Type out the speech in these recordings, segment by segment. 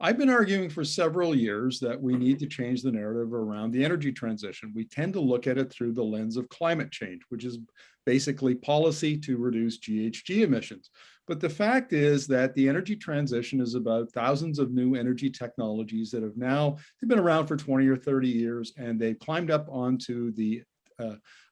I've been arguing for several years that we need to change the narrative around the energy transition. We tend to look at it through the lens of climate change, which is basically policy to reduce GHG emissions. But the fact is that the energy transition is about thousands of new energy technologies that have now, they've been around for 20 or 30 years, and they've climbed up onto the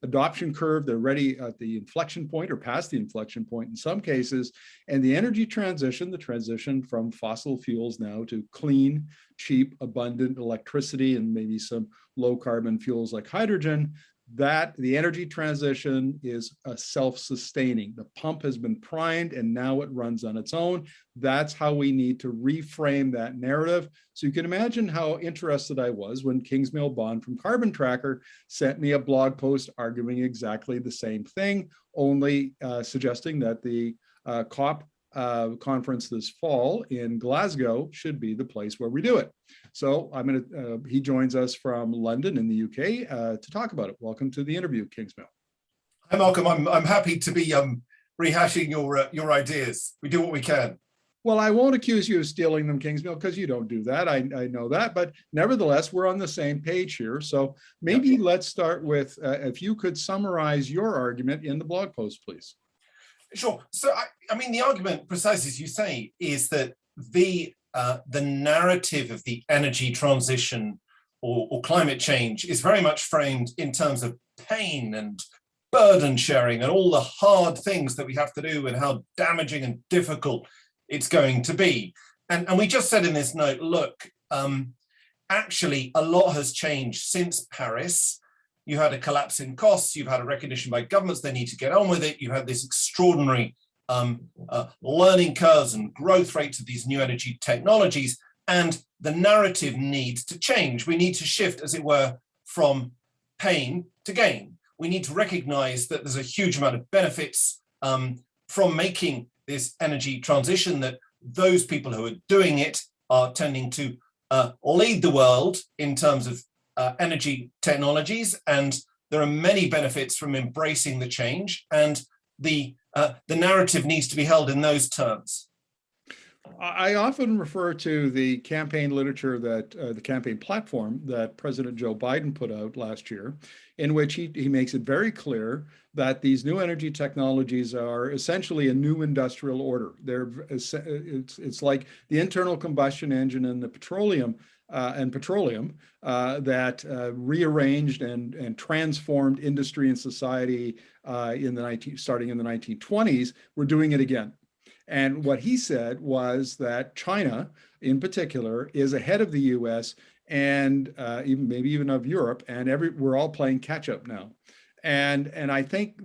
adoption curve. They're ready at the inflection point or past the inflection point in some cases. And the energy transition, the transition from fossil fuels now to clean, cheap, abundant electricity and maybe some low carbon fuels like hydrogen, that the energy transition is self-sustaining. The pump has been primed and now it runs on its own. That's how we need to reframe that narrative. So you can imagine how interested I was when Kingsmill Bond from Carbon Tracker sent me a blog post arguing exactly the same thing, only suggesting that the COP conference this fall in Glasgow should be the place where we do it. So he joins us from London in the UK to talk about it. Welcome to the interview, Kingsmill. Hi, Malcolm. I'm happy to be rehashing your ideas. We do what we can. Well, I won't accuse you of stealing them, Kingsmill, because you don't do that. I know that, but nevertheless, we're on the same page here. So maybe let's start with, if you could summarize your argument in the blog post, please. Sure. So, I mean, the argument, precisely as you say, is that the narrative of the energy transition or climate change is very much framed in terms of pain and burden sharing and all the hard things that we have to do and how damaging and difficult it's going to be. And we just said in this note, look, actually, a lot has changed since Paris. You had a collapse in costs, you've had a recognition by governments they need to get on with it, you had this extraordinary learning curves and growth rates of these new energy technologies, and the narrative needs to change. We need to shift, as it were, from pain to gain. We need to recognize that there's a huge amount of benefits from making this energy transition, that those people who are doing it are tending to lead the world in terms of energy technologies, and there are many benefits from embracing the change, and the narrative needs to be held in those terms. I often refer to the campaign literature that the campaign platform that President Joe Biden put out last year, in which he makes it very clear that these new energy technologies are essentially a new industrial order. It's like the internal combustion engine and the petroleum that rearranged and transformed industry and society starting in the 1920s. We're doing it again. And what he said was that China, in particular, is ahead of the U.S. and maybe even of Europe, and we're all playing catch up now. And I think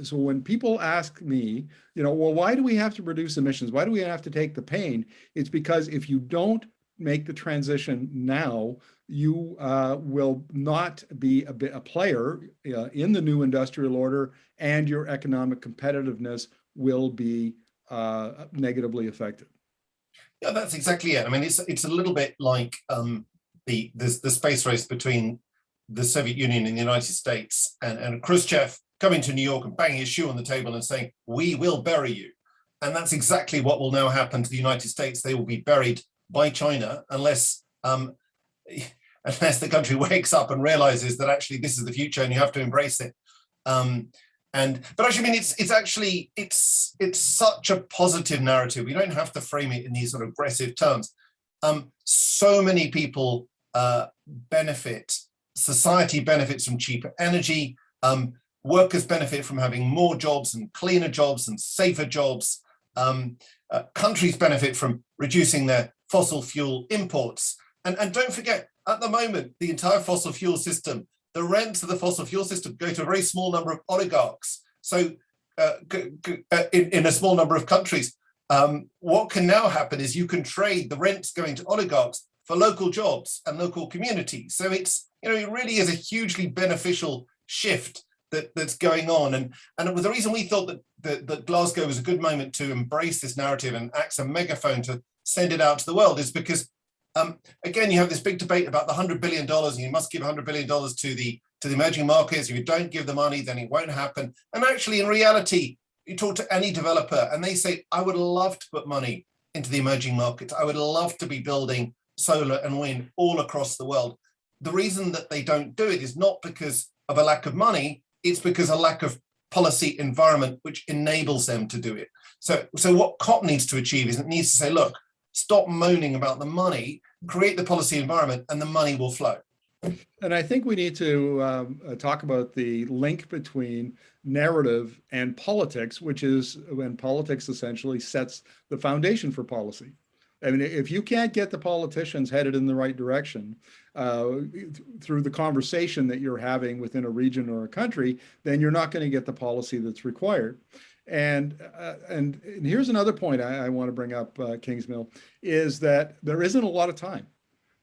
so when people ask me, well, why do we have to reduce emissions? Why do we have to take the pain? It's because if you don't make the transition now, you will not be a player in the new industrial order, and your economic competitiveness will be negatively affected. Yeah, that's exactly it. I mean, it's a little bit like the space race between the Soviet Union and the United States, and Khrushchev coming to New York and banging his shoe on the table and saying, "We will bury you." And that's exactly what will now happen to the United States. They will be buried by China unless the country wakes up and realizes that actually this is the future and you have to embrace it. But actually, I mean, it's such a positive narrative. We don't have to frame it in these sort of aggressive terms. So many people benefit. Society benefits from cheaper energy. Workers benefit from having more jobs and cleaner jobs and safer jobs. Countries benefit from reducing their fossil fuel imports. And don't forget, at the moment, the entire fossil fuel system, the rents of the fossil fuel system go to a very small number of oligarchs. So in a small number of countries, what can now happen is you can trade the rents going to oligarchs for local jobs and local communities. So it's, it really is a hugely beneficial shift that's going on. And the reason we thought that Glasgow was a good moment to embrace this narrative and act as a megaphone to send it out to the world is because, again, you have this big debate about the $100 billion, and you must give $100 billion to the emerging markets. If you don't give the money, then it won't happen. And actually, in reality, you talk to any developer and they say, I would love to put money into the emerging markets. I would love to be building solar and wind all across the world. The reason that they don't do it is not because of a lack of money, it's because a lack of policy environment which enables them to do it. So what COP needs to achieve is it needs to say, look, stop moaning about the money, create the policy environment, and the money will flow. And I think we need to talk about the link between narrative and politics, which is when politics essentially sets the foundation for policy. I mean, if you can't get the politicians headed in the right direction through the conversation that you're having within a region or a country, then you're not going to get the policy that's required. And here's another point I want to bring up, Kingsmill, is that there isn't a lot of time.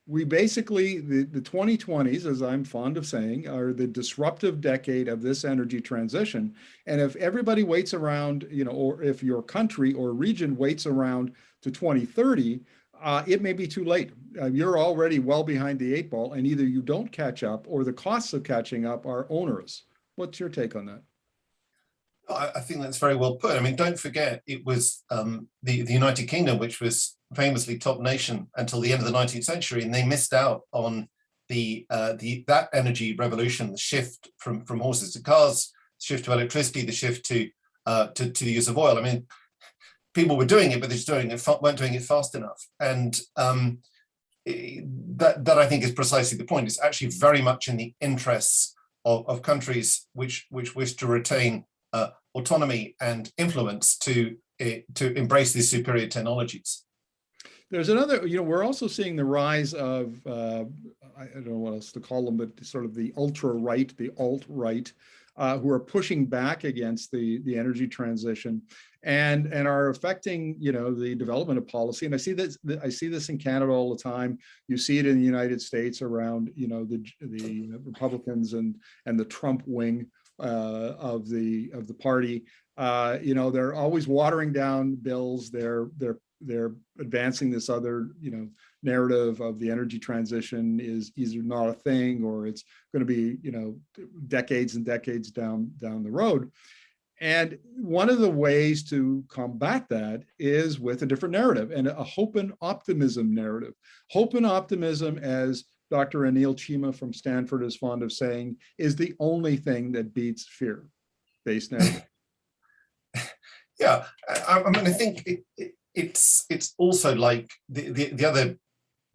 We basically, the 2020s, as I'm fond of saying, are the disruptive decade of this energy transition. And if everybody waits around, or if your country or region waits around to 2030, it may be too late. You're already well behind the 8 ball, and either you don't catch up or the costs of catching up are onerous. What's your take on that? I think that's very well put. I mean, don't forget, it was the United Kingdom, which was famously top nation until the end of the 19th century, and they missed out on that energy revolution, the shift from horses to cars, the shift to electricity, the shift to the use of oil. I mean, people were doing it, but they just weren't doing it fast enough. And that I think is precisely the point. It's actually very much in the interests of countries which wish to retain autonomy and influence to embrace these superior technologies. There's another, we're also seeing the rise of, I don't know what else to call them, but sort of the ultra-right, the alt-right, who are pushing back against the energy transition and are affecting, the development of policy. And I see this in Canada all the time. You see it in the United States around, the Republicans and the Trump wing of the party. They're always watering down bills. They're advancing this other, narrative of the energy transition is either not a thing or it's going to be, decades and decades down the road. And one of the ways to combat that is with a different narrative and a hope and optimism narrative. Hope and optimism, as Dr. Anil Chima from Stanford is fond of saying, is the only thing that beats fear-based narrative. Yeah, I mean, I think it's also like the other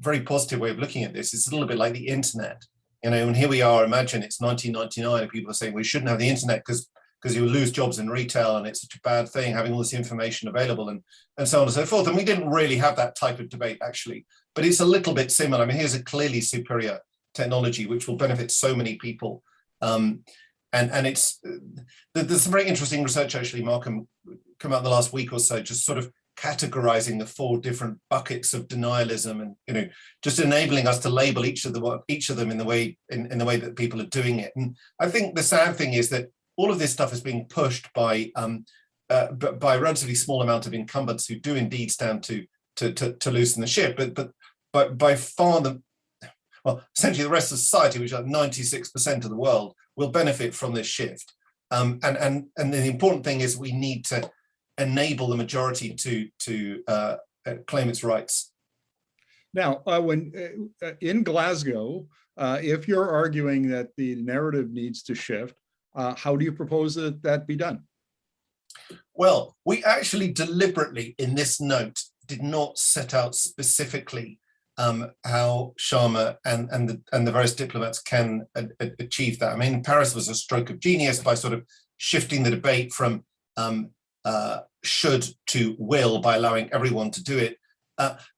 very positive way of looking at this. It's a little bit like the internet, and here we are. Imagine it's 1999, and people are saying we shouldn't have the internet because you will lose jobs in retail, and it's such a bad thing having all this information available, and so on and so forth. And we didn't really have that type of debate actually, but it's a little bit similar. I mean, here's a clearly superior technology which will benefit so many people, and it's there's some very interesting research actually, Markham, come out in the last week or so, just sort of categorizing the 4 different buckets of denialism, and just enabling us to label each of them in the way that people are doing it. And I think the sad thing is that all of this stuff is being pushed by a relatively small amount of incumbents who do indeed stand to loosen the ship, but by far essentially the rest of society, which is like 96% of the world, will benefit from this shift. And the important thing is we need to enable the majority to claim its rights. Now, when in Glasgow, if you're arguing that the narrative needs to shift, how do you propose that be done? Well, we actually deliberately in this note did not set out specifically how Sharma and the various diplomats can achieve that. I mean, Paris was a stroke of genius by sort of shifting the debate from should to will by allowing everyone to do it.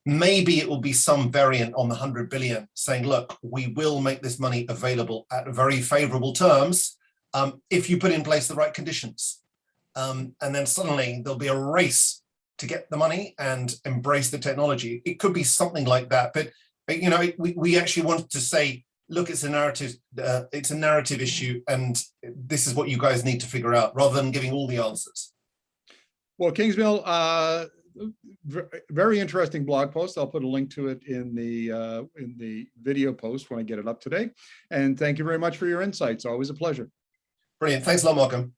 Maybe it will be some variant on the 100 billion saying, look, we will make this money available at very favorable terms if you put in place the right conditions. And then suddenly there'll be a race to get the money and embrace the technology. It could be something like that. But we actually wanted to say, look, it's a narrative issue, and this is what you guys need to figure out, rather than giving all the answers. Well, Kingsmill, very interesting blog post. I'll put a link to it in the video post when I get it up today. And thank you very much for your insights. Always a pleasure. Brilliant. Thanks a lot, Markham.